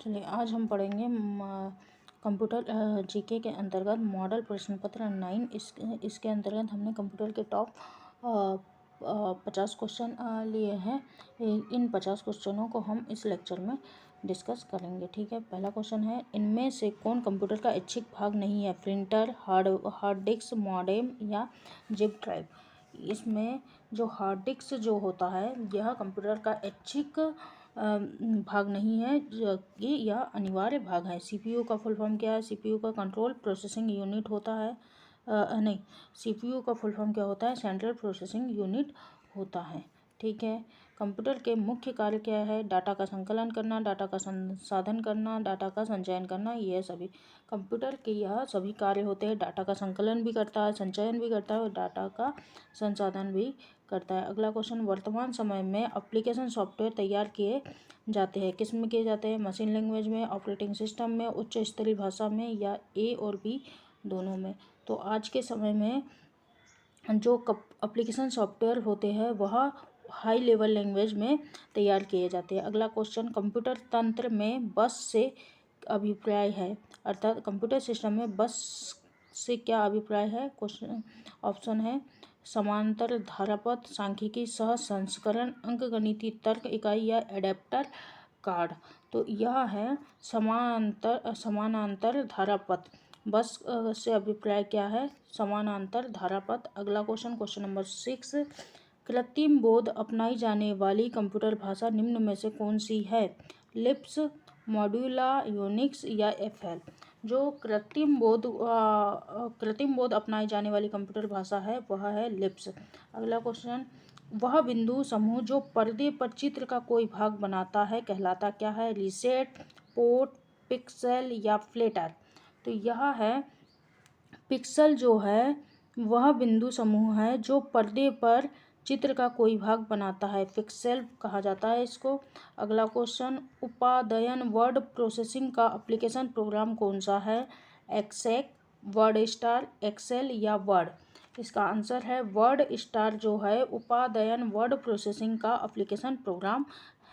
चलिए आज हम पढ़ेंगे कंप्यूटर जीके के अंतर्गत मॉडल प्रश्न पत्र 9। इसके अंतर्गत हमने कंप्यूटर के टॉप 50 क्वेश्चन लिए हैं। इन 50 क्वेश्चनों को हम इस लेक्चर में डिस्कस करेंगे। ठीक है, पहला क्वेश्चन है, इनमें से कौन कंप्यूटर का ऐच्छिक भाग नहीं है? प्रिंटर, हार्ड डिस्क, मॉडेम या जिप ड्राइव। इसमें जो हार्ड डिस्क जो होता है यह कंप्यूटर का ऐच्छिक भाग नहीं है, ये यह अनिवार्य भाग है। सीपीयू का फुल फॉर्म क्या है? सीपीयू का कंट्रोल प्रोसेसिंग यूनिट होता है। नहीं, सीपीयू का फुल फॉर्म क्या होता है? सेंट्रल प्रोसेसिंग यूनिट होता है। ठीक है, कंप्यूटर के मुख्य कार्य क्या है? डाटा का संकलन करना, डाटा का संसाधन करना, डाटा का संचयन करना। ये सभी कंप्यूटर के यह सभी कार्य होते हैं। डाटा का संकलन भी करता है, संचयन भी करता है और डाटा का संसाधन भी करता है। अगला क्वेश्चन, वर्तमान समय में एप्लीकेशन सॉफ्टवेयर तैयार किए जाते हैं, किस में किए जाते हैं? मशीन लैंग्वेज में, ऑपरेटिंग सिस्टम में, उच्च स्तरीय भाषा में या ए और बी दोनों में। तो आज के समय में जो एप्लीकेशन सॉफ्टवेयर होते हैं वह हाई लेवल लैंग्वेज में तैयार किए जाते हैं। अगला क्वेश्चन, कंप्यूटर तंत्र में बस से अभिप्राय है, अर्थात कंप्यूटर सिस्टम में बस से क्या अभिप्राय है? क्वेश्चन ऑप्शन है समांतर धारापथ, सांख्यिकी सह संस्करण, अंकगणितीय तर्क इकाई या एडेप्टर कार्ड। तो यह है समानांतर धारापथ। बस से अभिप्राय क्या है? समानांतर धारापथ। अगला क्वेश्चन, क्वेश्चन नंबर 6, कृत्रिम बोध अपनाई जाने वाली कंप्यूटर भाषा निम्न में से कौन सी है? लिप्स, मॉड्यूला, यूनिक्स या एफएल। जो कृत्रिम बोध अपनाई जाने वाली कंप्यूटर भाषा है वह है लिप्स। अगला क्वेश्चन, वह बिंदु समूह जो पर्दे पर चित्र का कोई भाग बनाता है कहलाता क्या है? रीसेट, पोर्ट, पिक्सेल या फ्लेटर। तो यह है पिक्सल जो है वह बिंदु समूह है जो पर्दे पर चित्र का कोई भाग बनाता है, पिक्सेल कहा जाता है इसको। अगला क्वेश्चन, उपादयन वर्ड प्रोसेसिंग का एप्लीकेशन प्रोग्राम कौन सा है? एक्सेक, वर्ड स्टार, एक्सेल या वर्ड। इसका आंसर है वर्ड स्टार जो है उपादयन वर्ड प्रोसेसिंग का एप्लीकेशन प्रोग्राम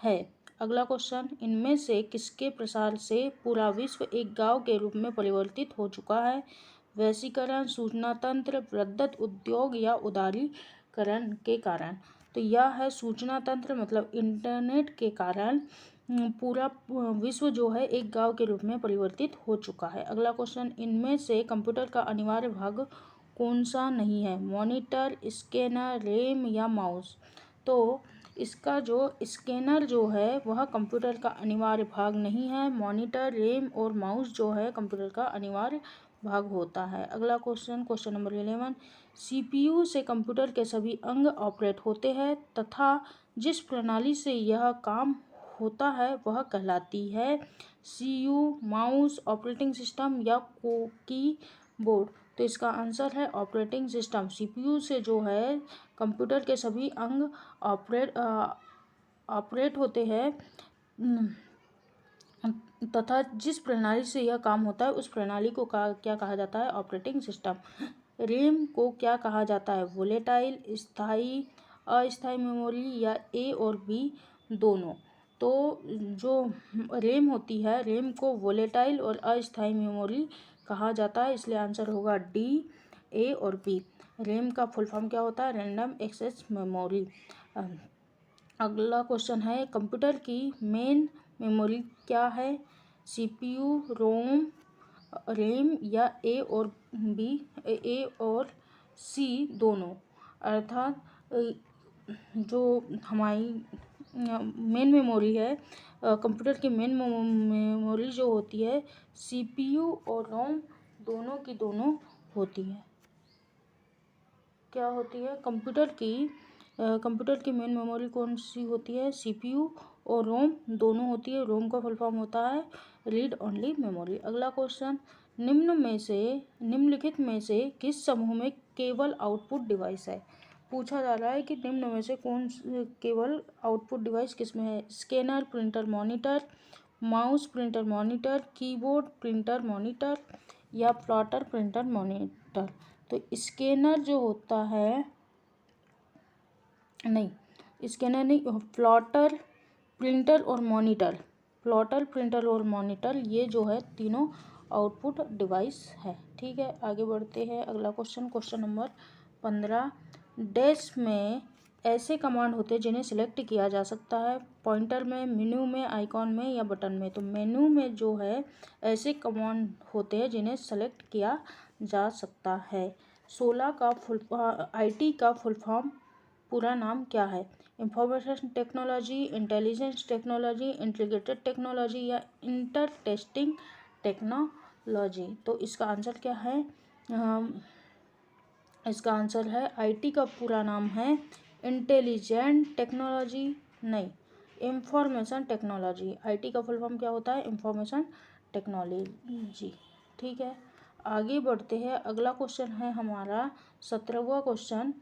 है। अगला क्वेश्चन, इनमें से किसके प्रसार से पूरा विश्व एक गांव के रूप में परिवर्तित हो चुका है? वैश्वीकरण, सूचना तंत्र, वृद्धत उद्योग या उदारीकरण के कारण। तो यह है सूचना तंत्र, मतलब इंटरनेट के कारण पूरा विश्व जो है एक गांव के रूप में परिवर्तित हो चुका है। अगला क्वेश्चन, इनमें से कंप्यूटर का अनिवार्य भाग कौन सा नहीं है? मॉनिटर, स्कैनर, रैम या माउस। तो इसका जो स्कैनर जो है वह कंप्यूटर का अनिवार्य भाग नहीं है। मॉनिटर, रैम और माउस जो है कंप्यूटर का अनिवार्य भाग होता है। अगला क्वेश्चन, क्वेश्चन नंबर 11, सीपीयू से कंप्यूटर के सभी अंग ऑपरेट होते हैं तथा जिस प्रणाली से यह काम होता है वह कहलाती है? सीयू, माउस, ऑपरेटिंग सिस्टम या कीबोर्ड। तो इसका आंसर है ऑपरेटिंग सिस्टम। सीपीयू से जो है कंप्यूटर के सभी अंग ऑपरेट होते हैं तथा जिस प्रणाली से यह काम होता है उस प्रणाली को क्या कहा जाता है? Operating system. रैम को क्या कहा जाता है? वोलेटाइल, स्थायी, अस्थायी मेमोरी या ए और बी दोनों। तो जो रैम होती है रैम को वोलेटाइल और अस्थायी मेमोरी कहा जाता है, इसलिए आंसर होगा डी, ए और बी। रैम का फुल फॉर्म क्या होता है? Random access memory. अगला क्वेश्चन है, कंप्यूटर की मेन मेमोरी क्या है? सीपीयू, रोम, रैम या ए और सी दोनों। अर्थात जो हमारी मेन मेमोरी है, कंप्यूटर की मेन मेमोरी जो होती है सीपीयू और रोम दोनों की दोनों होती है। क्या होती है? कंप्यूटर की मेन मेमोरी कौन सी होती है? सीपीयू और रोम दोनों होती है। रोम का फुल फॉर्म होता है रीड ओनली मेमोरी। अगला क्वेश्चन, निम्नलिखित में से किस समूह में केवल आउटपुट डिवाइस है? पूछा जा रहा है कि निम्न में से केवल आउटपुट डिवाइस किस में है? Scanner, printer, monitor, mouse, printer, monitor, keyboard, printer, monitor या प्लॉटर, प्रिंटर, मॉनिटर। तो स्कैनर जो होता है, नहीं स्कैनर नहीं, प्लॉटर, प्रिंटर और मॉनिटर। प्लॉटर, प्रिंटर और मॉनिटर, ये जो है तीनों आउटपुट डिवाइस है। ठीक है, आगे बढ़ते हैं। अगला क्वेश्चन नंबर 15। डैश में ऐसे कमांड होते हैं जिन्हें सिलेक्ट किया जा सकता है पॉइंटर में, मेन्यू में, आइकॉन में या बटन में। तो मेन्यू में जो है ऐसे कमांड होते हैं जिन्हें सेलेक्ट किया जा सकता है। 16 का IT का फुल फॉर्म पूरा नाम क्या है? Information technology, intelligence technology, integrated technology या इंटर टेस्टिंग टेक्नोलॉजी। तो इसका आंसर क्या है? इसका आंसर है IT का पूरा नाम है इंटेलिजेंट टेक्नोलॉजी, नहीं, इंफॉर्मेशन टेक्नोलॉजी। IT का फुल फॉर्म क्या होता है? Information technology. ठीक है, आगे बढ़ते हैं। अगला क्वेश्चन है हमारा 17वां क्वेश्चन।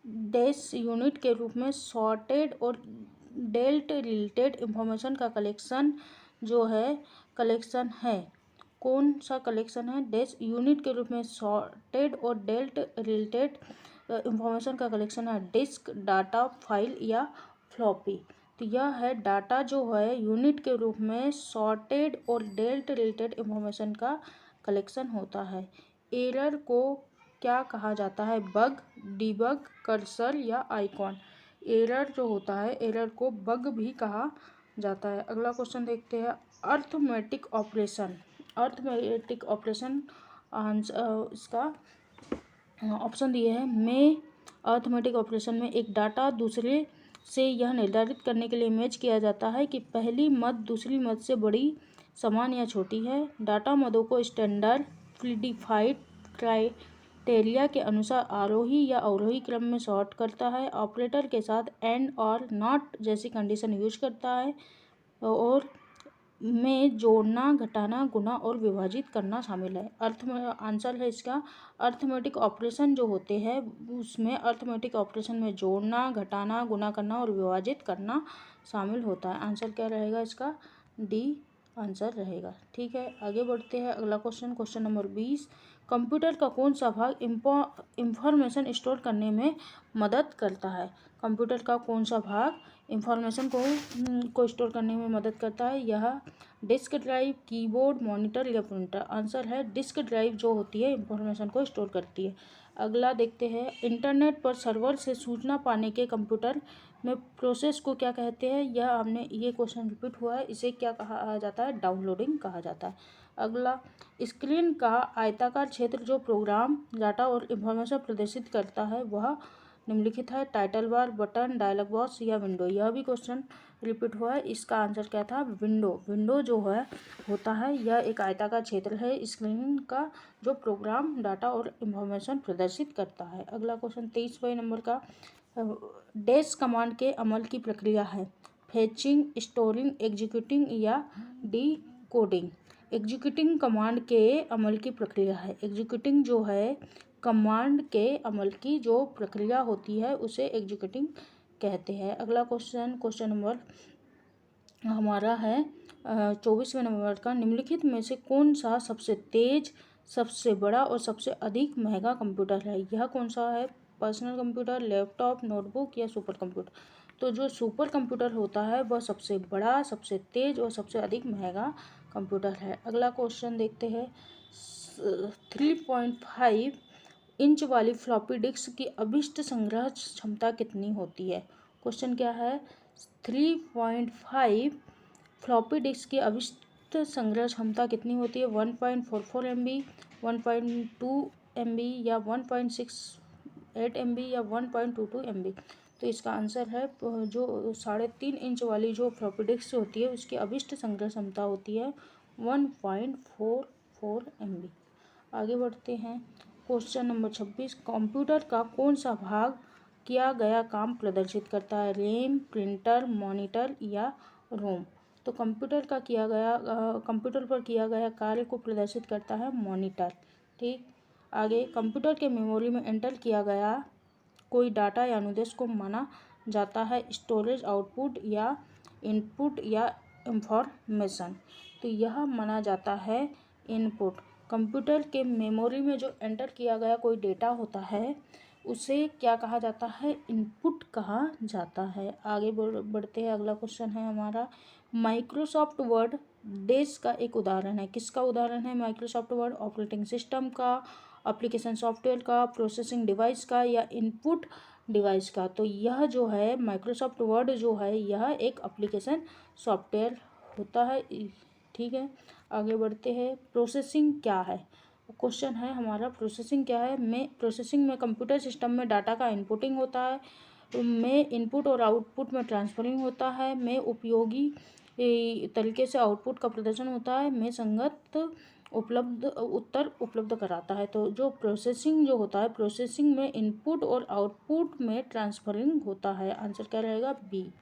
डैश यूनिट के रूप में सॉर्टेड और डेल्ट रिलेटेड इंफॉर्मेशन का कलेक्शन जो है कौन सा कलेक्शन है? डैश यूनिट के रूप में सॉर्टेड और डेल्ट रिलेटेड इंफॉर्मेशन का कलेक्शन है डिस्क, डाटा, फाइल या फ्लॉपी। तो यह है डाटा जो है यूनिट के रूप में सॉर्टेड और डेल्ट रिलेटेड इंफॉर्मेशन का कलेक्शन होता है। एरर को क्या कहा जाता है? बग, डीबग, कर्सर या आइकॉन। एरर जो होता है, एरर को बग भी कहा जाता है। अगला क्वेश्चन देखते हैं। अर्थमेटिक ऑपरेशन, अर्थमेटिक ऑपरेशन इसका ऑप्शन दिए हैं। में अर्थमेटिक ऑपरेशन में एक डाटा दूसरे से यह निर्धारित करने के लिए मैच किया जाता है कि पहली मद दूसरी मद से बड़ी, समान या छोटी है। डाटा मदों को स्टैंडर्ड प्रीडिफाइड क्राइटेरिया के अनुसार आरोही या अवरोही क्रम में सॉर्ट करता है। ऑपरेटर के साथ एंड और नॉट जैसी कंडीशन यूज करता है। और में जोड़ना, घटाना, गुणा और विभाजित करना शामिल है। आंसर है इसका अर्थमेटिक ऑपरेशन जो होते हैं उसमें अर्थमेटिक ऑपरेशन में जोड़ना, घटाना, गुणा करना और विभाजित करना शामिल होता है। आंसर क्या रहेगा इसका? डी आंसर रहेगा। ठीक है, आगे बढ़ते हैं। अगला क्वेश्चन नंबर 20। कंप्यूटर का कौन सा भाग इंफॉर्मेशन स्टोर करने में मदद करता है? कंप्यूटर का कौन सा भाग इंफॉर्मेशन को स्टोर करने में मदद करता है? यह डिस्क ड्राइव, कीबोर्ड, मॉनिटर या प्रिंटर। आंसर है डिस्क ड्राइव जो होती है इंफॉर्मेशन को स्टोर करती है। अगला देखते हैं। इंटरनेट पर सर्वर से सूचना पाने के कंप्यूटर में प्रोसेस को क्या कहते हैं? यह हमने ये क्वेश्चन रिपीट हुआ है। इसे क्या कहा जाता है? डाउनलोडिंग कहा जाता है। अगला, स्क्रीन का आयताकार क्षेत्र जो प्रोग्राम, डाटा और इंफॉर्मेशन प्रदर्शित करता है वह निम्नलिखित है। Title bar, button, dialog box या विंडो। यह भी क्वेश्चन रिपीट हुआ है। इसका आंसर क्या था? विंडो। विंडो जो है होता है यह एक आयताकार क्षेत्र है स्क्रीन का जो प्रोग्राम, डाटा और इंफॉर्मेशन प्रदर्शित करता है। अगला क्वेश्चन 23वें नंबर का। डैश कमांड के अमल की प्रक्रिया है? फेचिंग, स्टोरिंग, एग्जीक्यूटिंग या डिकोडिंग। एग्जीक्यूटिंग कमांड के अमल की प्रक्रिया है। एग्जीक्यूटिंग जो है कमांड के अमल की जो प्रक्रिया होती है उसे एग्जीक्यूटिंग कहते हैं। अगला क्वेश्चन नंबर हमारा है 24वें नंबर का। निम्नलिखित में से कौन सा सबसे तेज, सबसे बड़ा और सबसे अधिक महंगा कंप्यूटर है? यह कौन सा है? पर्सनल कंप्यूटर, लैपटॉप, नोटबुक या सुपर कंप्यूटर। तो जो सुपर कंप्यूटर होता है वह सबसे बड़ा, सबसे तेज और सबसे अधिक महंगा कंप्यूटर है। अगला क्वेश्चन देखते हैं। 3.5 इंच वाली फ्लॉपी डिस्क की अभिष्ट संग्रह क्षमता कितनी होती है? क्वेश्चन क्या है? 3.5 फ्लॉपी डिस्क की अभिष्ट संग्रह क्षमता कितनी होती है? 1.44 MB, 1.2 MB या 1.68 MB या 1.22 MB। तो इसका आंसर है जो 3.5 इंच वाली जो फ्लॉपी डिस्क होती है उसकी अभिष्ट संग्रह क्षमता होती है 1.44 MB। आगे बढ़ते हैं। Question number 26। कंप्यूटर का कौन सा भाग किया गया काम प्रदर्शित करता है? रैम, प्रिंटर, मॉनिटर या रोम। तो कंप्यूटर पर किया गया कार्य को प्रदर्शित करता है मॉनिटर। ठीक, आगे, कंप्यूटर के मेमोरी में एंटर किया गया कोई डाटा या अनुदेश को माना जाता है स्टोरेज, आउटपुट या इनपुट या इंफॉर्मेशन। तो यह माना जाता है इनपुट। कंप्यूटर के मेमोरी में जो एंटर किया गया कोई डेटा होता है उसे क्या कहा जाता है, इनपुट कहा जाता है। आगे बढ़ते हैं, अगला क्वेश्चन है हमारा माइक्रोसॉफ्ट वर्ड डेज का एक उदाहरण है। किसका उदाहरण है माइक्रोसॉफ्ट वर्ड? ऑपरेटिंग सिस्टम का, एप्लीकेशन सॉफ्टवेयर का, प्रोसेसिंग डिवाइस का या इनपुट डिवाइस का? तो यह जो है माइक्रोसॉफ्ट वर्ड जो है यह एक एप्लीकेशन सॉफ्टवेयर होता है। ठीक है, आगे बढ़ते हैं। प्रोसेसिंग क्या है? क्वेश्चन है हमारा प्रोसेसिंग क्या है। प्रोसेसिंग में कंप्यूटर सिस्टम में डाटा का इनपुटिंग होता है, में इनपुट और आउटपुट में ट्रांसफरिंग होता है, में उपयोगी तरीके से आउटपुट का प्रदर्शन होता है, में संगत उत्तर उपलब्ध कराता है। तो जो प्रोसेसिंग जो होता है, प्रोसेसिंग में इनपुट और आउटपुट में ट्रांसफरिंग होता है। आंसर क्या रहेगा? बी।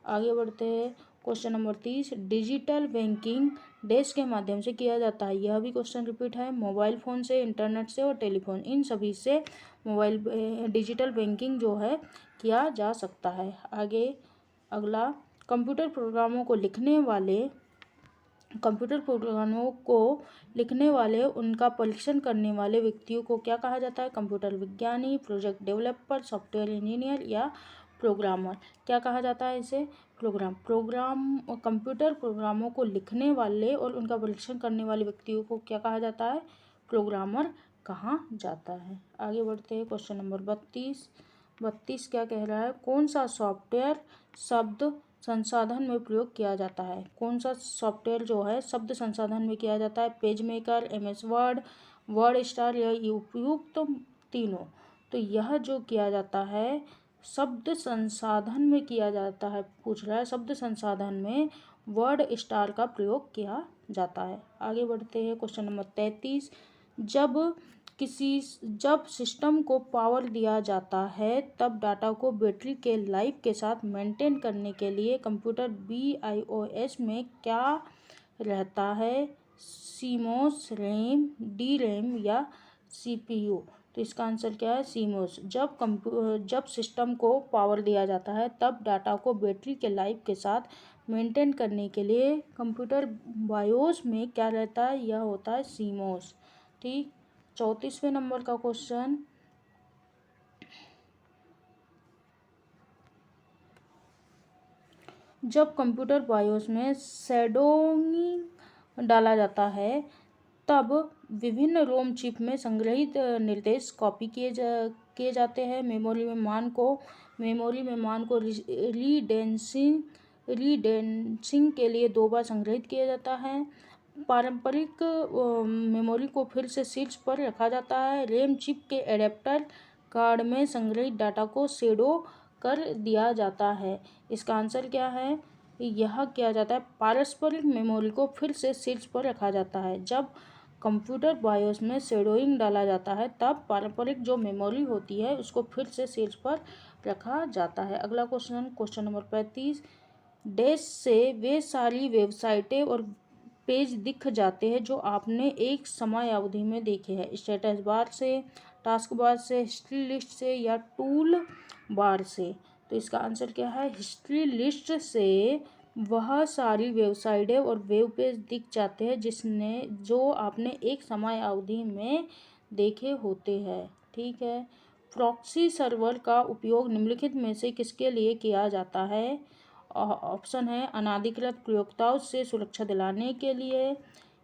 आगे बढ़ते हैं, question number 30 digital banking dash के माध्यम से किया जाता है। यह भी क्वेश्चन रिपीट है। मोबाइल फ़ोन से, इंटरनेट से और टेलीफोन, इन सभी से डिजिटल बैंकिंग जो है किया जा सकता है। आगे अगला, कंप्यूटर प्रोग्रामों को लिखने वाले उनका परीक्षण करने वाले व्यक्तियों को क्या कहा जाता है? कंप्यूटर विज्ञानी, प्रोजेक्ट डेवलपर, सॉफ्टवेयर इंजीनियर या प्रोग्रामर। क्या कहा जाता है इसे? कंप्यूटर प्रोग्रामों को लिखने वाले और उनका परीक्षण करने वाले व्यक्तियों को क्या कहा जाता है? प्रोग्रामर कहा जाता है। आगे बढ़ते हैं, क्वेश्चन नंबर 32 क्या कह रहा है? कौन सा सॉफ्टवेयर शब्द संसाधन में प्रयोग किया जाता है? कौन सा सॉफ्टवेयर जो है शब्द संसाधन में किया जाता है? Page maker, MS word, word star या उपयुक्त तीनों? तो यह जो किया जाता है शब्द संसाधन में किया जाता है, पूछ रहा है शब्द संसाधन में वर्ड स्टार का प्रयोग किया जाता है। आगे बढ़ते हैं, क्वेश्चन नंबर 33 जब सिस्टम को पावर दिया जाता है तब डाटा को बैटरी के लाइफ के साथ मेंटेन करने के लिए कंप्यूटर BIOS में क्या रहता है? सीमोस, रैम, DRAM या CPU? तो इसका आंसर क्या है? सीमोस। जब सिस्टम को पावर दिया जाता है तब डाटा को बैटरी के लाइफ के साथ मेंटेन करने के लिए कंप्यूटर बायोस में क्या रहता है? यह होता है सीमोस। ठीक, 34वें नंबर का क्वेश्चन, जब कंप्यूटर बायोस में शैडोइंग डाला जाता है तब विभिन्न रोम चिप में संग्रहित निर्देश कॉपी किए जाते हैं। मेमोरी में मान को रीडेंसिंग के लिए 2 बार संग्रहित किया जाता है। पारंपरिक मेमोरी को फिर से शीर्ष पर रखा जाता है। रैम चिप के एडेप्टर कार्ड में संग्रहित डाटा को शैडो कर दिया जाता है। इसका आंसर क्या है? यह किया जाता है पारस्परिक मेमोरी को फिर से शीर्ष पर रखा जाता है। जब कंप्यूटर बायोस में शैडोइंग डाला जाता है तब पारंपरिक जो मेमोरी होती है उसको फिर से शीर्ष पर रखा जाता है। अगला क्वेश्चन नंबर 35 डैश से वे सारी वेबसाइटें और पेज दिख जाते हैं जो आपने एक समय अवधि में देखे हैं। स्टेटस बार से, टास्क बार से, हिस्ट्री लिस्ट से या टूल बार से? तो इसका आंसर क्या है? हिस्ट्री लिस्ट से वह सारी वेबसाइटें और वेब पेज दिख जाते हैं जो आपने एक समय अवधि में देखे होते हैं। ठीक है, प्रॉक्सी सर्वर का उपयोग निम्नलिखित में से किसके लिए किया जाता है? ऑप्शन है अनाधिकृत प्रयोक्ताओं से सुरक्षा दिलाने के लिए,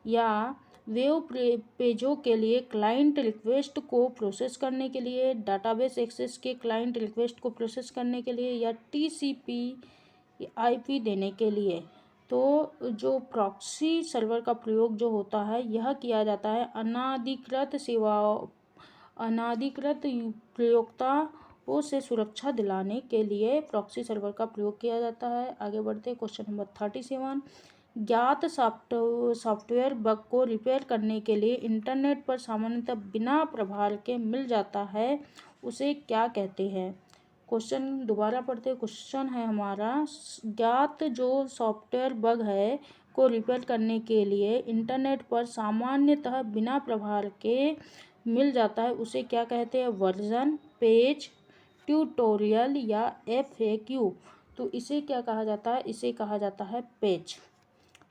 या वेब पेजों के लिए क्लाइंट रिक्वेस्ट को प्रोसेस करने के लिए, डाटाबेस एक्सेस के क्लाइंट रिक्वेस्ट को प्रोसेस करने के लिए, या TCP/IP देने के लिए। तो जो प्रॉक्सी सर्वर का प्रयोग जो होता है यह किया जाता है अनाधिकृत प्रयोक्ताओं से सुरक्षा दिलाने के लिए प्रॉक्सी सर्वर का प्रयोग किया जाता है। आगे बढ़ते हैं, क्वेश्चन नंबर 37 ज्ञात सॉफ्टवेयर बग को रिपेयर करने के लिए इंटरनेट पर सामान्यतः बिना प्रभार के मिल जाता है, उसे क्या कहते हैं? क्वेश्चन दोबारा पढ़ते हैं। क्वेश्चन है हमारा ज्ञात जो सॉफ्टवेयर बग है को रिपेयर करने के लिए इंटरनेट पर सामान्यतः बिना प्रभार के मिल जाता है, उसे क्या कहते हैं? वर्जन, पेज, ट्यूटोरियल या FAQ? तो इसे क्या कहा जाता है? इसे कहा जाता है पेज।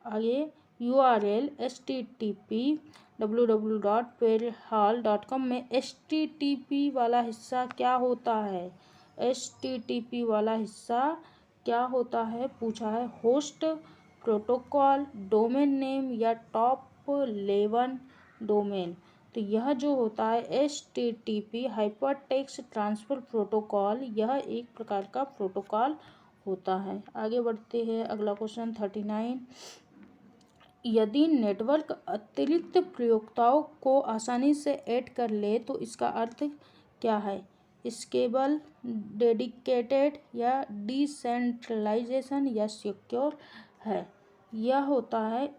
आगे URL HTTP www.perihal.com में HTTP वाला हिस्सा क्या होता है? HTTP वाला हिस्सा क्या होता है पूछा है। होस्ट प्रोटोकॉल, डोमेन नेम या टॉप लेवल डोमेन। तो यह जो होता है HTTP हाइपरटेक्स्ट ट्रांसफर प्रोटोकॉल, यह एक प्रकार का प्रोटोकॉल होता है। आगे बढ़ते हैं, अगला क्वेश्चन 39। यदि नेटवर्क अतिरिक्त प्रयोक्ताओं को आसानी से ऐड कर ले तो इसका अर्थ क्या है? स्केलेबल, डेडिकेटेड या डिसेंट्रलाइजेशन या सिक्योर है। यह होता है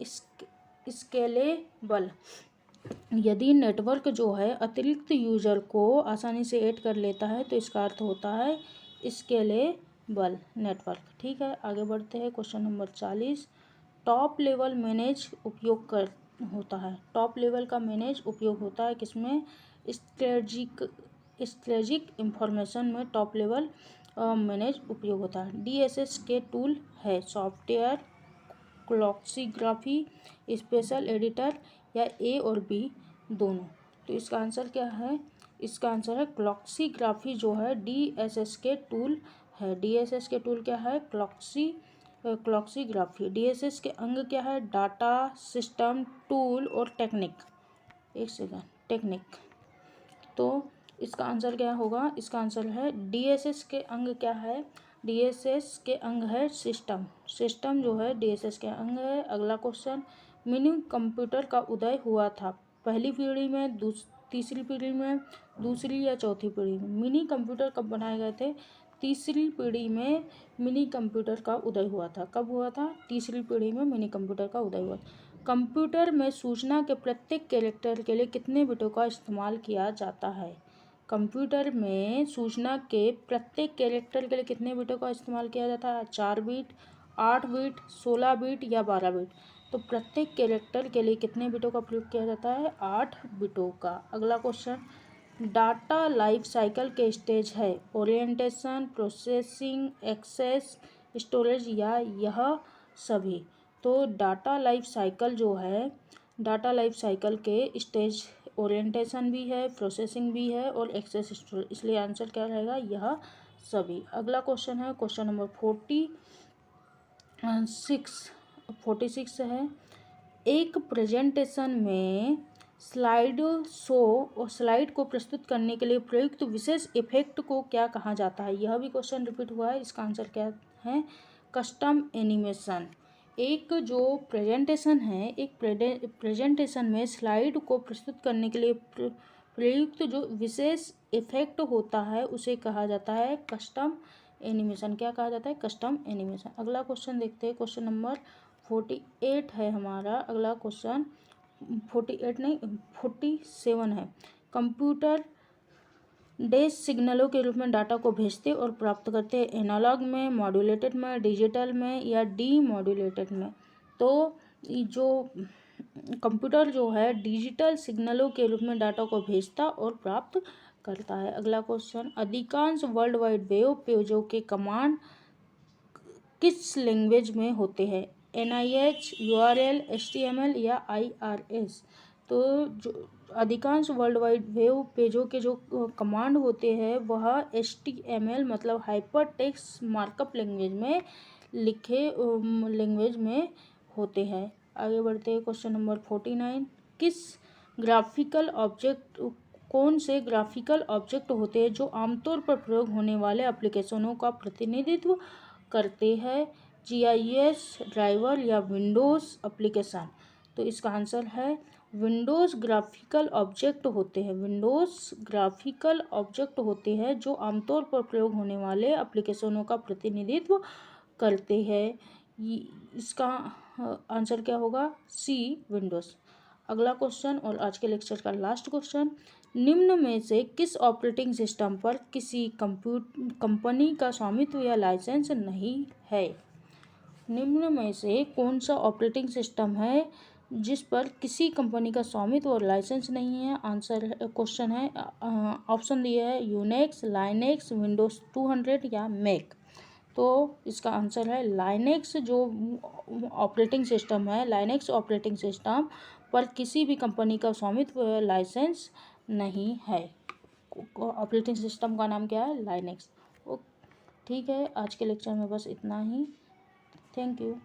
स्केलेबल। यदि नेटवर्क जो है अतिरिक्त यूजर को आसानी से ऐड कर लेता है तो इसका अर्थ होता है स्केलेबल नेटवर्क। ठीक है, आगे बढ़ते हैं, question number 40। Top level manage उपयोग कर होता है। टॉप लेवल का मैनेज उपयोग होता है किसमें? स्ट्रेटेजिक इंफॉर्मेशन में टॉप लेवल मैनेज उपयोग होता है। DSS के टूल है सॉफ्टवेयर क्लॉक्सीग्राफी, स्पेशल एडिटर या A और B दोनों। तो इसका आंसर क्या है? इसका आंसर है क्लॉक्सीग्राफी जो है DSS के टूल है। DSS के टूल क्या है? क्लॉक्सीग्राफी। DSS के अंग क्या है? डाटा, सिस्टम, टूल और टेक्निक। एक सेकेंड, टेक्निक। तो इसका आंसर क्या होगा? इसका आंसर है DSS के अंग क्या है? DSS के अंग है सिस्टम। सिस्टम जो है DSS के अंग है। अगला क्वेश्चन, मिनी कंप्यूटर का उदय हुआ था पहली पीढ़ी में, तीसरी पीढ़ी में, दूसरी या चौथी पीढ़ी में? मिनी कंप्यूटर कब बनाए गए थे? तीसरी पीढ़ी में मिनी कंप्यूटर का उदय हुआ था। कब हुआ था? तीसरी पीढ़ी में मिनी कंप्यूटर का उदय हुआ था। कंप्यूटर में सूचना के प्रत्येक कैरेक्टर के लिए कितने बिटों का इस्तेमाल किया जाता है? कंप्यूटर में सूचना के प्रत्येक कैरेक्टर के लिए कितने बिटों का इस्तेमाल किया जाता है? 4 बिट, 8 बिट, 16 बिट या 12 बिट? तो प्रत्येक कैरेक्टर के लिए कितने बिटों का प्रयोग किया जाता है? 8 बिटों का। अगला क्वेश्चन, डाटा लाइफ साइकिल के स्टेज है ओरिएंटेशन, प्रोसेसिंग, एक्सेस, स्टोरेज या यह सभी? तो डाटा लाइफ साइकिल जो है, डाटा लाइफ साइकिल के स्टेज ओरिएंटेशन भी है, प्रोसेसिंग भी है और एक्सेस स्टोरेज, इसलिए आंसर क्या रहेगा? यह सभी। अगला क्वेश्चन है क्वेश्चन नंबर 46 है। एक प्रेजेंटेशन में स्लाइड शो और स्लाइड को प्रस्तुत करने के लिए प्रयुक्त विशेष इफेक्ट को क्या कहा जाता है? यह भी क्वेश्चन रिपीट हुआ है। इसका आंसर क्या है? Custom animation. एक जो प्रेजेंटेशन है, एक प्रेजेंटेशन में स्लाइड को प्रस्तुत करने के लिए प्रयुक्त जो विशेष इफेक्ट होता है उसे कहा जाता है कस्टम एनिमेशन। क्या कहा जाता है? Custom animation. अगला क्वेश्चन देखते हैं, क्वेश्चन नंबर 48 है हमारा। अगला क्वेश्चन 47 है। कंप्यूटर डैश सिग्नलों के रूप में डाटा को भेजते और प्राप्त करते हैं, एनालॉग में, मॉड्यूलेटेड में, डिजिटल में या डीमॉड्यूलेटेड में? तो जो कंप्यूटर जो है डिजिटल सिग्नलों के रूप में डाटा को भेजता और प्राप्त करता है। अगला क्वेश्चन, अधिकांश वर्ल्ड वाइड वेब पेजों के कमांड किस लैंग्वेज में होते हैं? NIH, URL, HTML या IRS? तो जो अधिकांश वर्ल्ड वाइड वेब पेजों के जो कमांड होते हैं वह HTML मतलब हाइपर टेक्स्ट मार्कअप लैंग्वेज में लैंग्वेज में होते हैं। आगे बढ़ते हैं, क्वेश्चन नंबर 49। कौन से ग्राफिकल ऑब्जेक्ट होते हैं जो आमतौर पर प्रयोग होने वाले एप्लीकेशनों का प्रतिनिधित्व करते हैं? GIS, ड्राइवर या विंडोज़ एप्लीकेशन? तो इसका आंसर है विंडोज़ ग्राफिकल ऑब्जेक्ट होते हैं। विंडोज़ ग्राफिकल ऑब्जेक्ट होते हैं जो आमतौर पर प्रयोग होने वाले एप्लीकेशनों का प्रतिनिधित्व करते हैं। इसका आंसर क्या होगा? C, Windows. अगला क्वेश्चन और आज के लेक्चर का लास्ट क्वेश्चन, निम्न में से किस ऑपरेटिंग सिस्टम पर किसी कंपनी का स्वामित्व या लाइसेंस नहीं है? निम्न में से कौन सा ऑपरेटिंग सिस्टम है जिस पर किसी कंपनी का स्वामित्व और लाइसेंस नहीं है? आंसर क्वेश्चन है, ऑप्शन दिए है यूनिक्स, लाइनेक्स, विंडोज़ 200 या मैक। तो इसका आंसर है लाइनेक्स। जो ऑपरेटिंग सिस्टम है, लाइनेक्स ऑपरेटिंग सिस्टम पर किसी भी कंपनी का स्वामित्व लाइसेंस नहीं है। ऑपरेटिंग सिस्टम का नाम क्या है? लाइनेक्स। ठीक है, आज के लेक्चर में बस इतना ही। Thank you.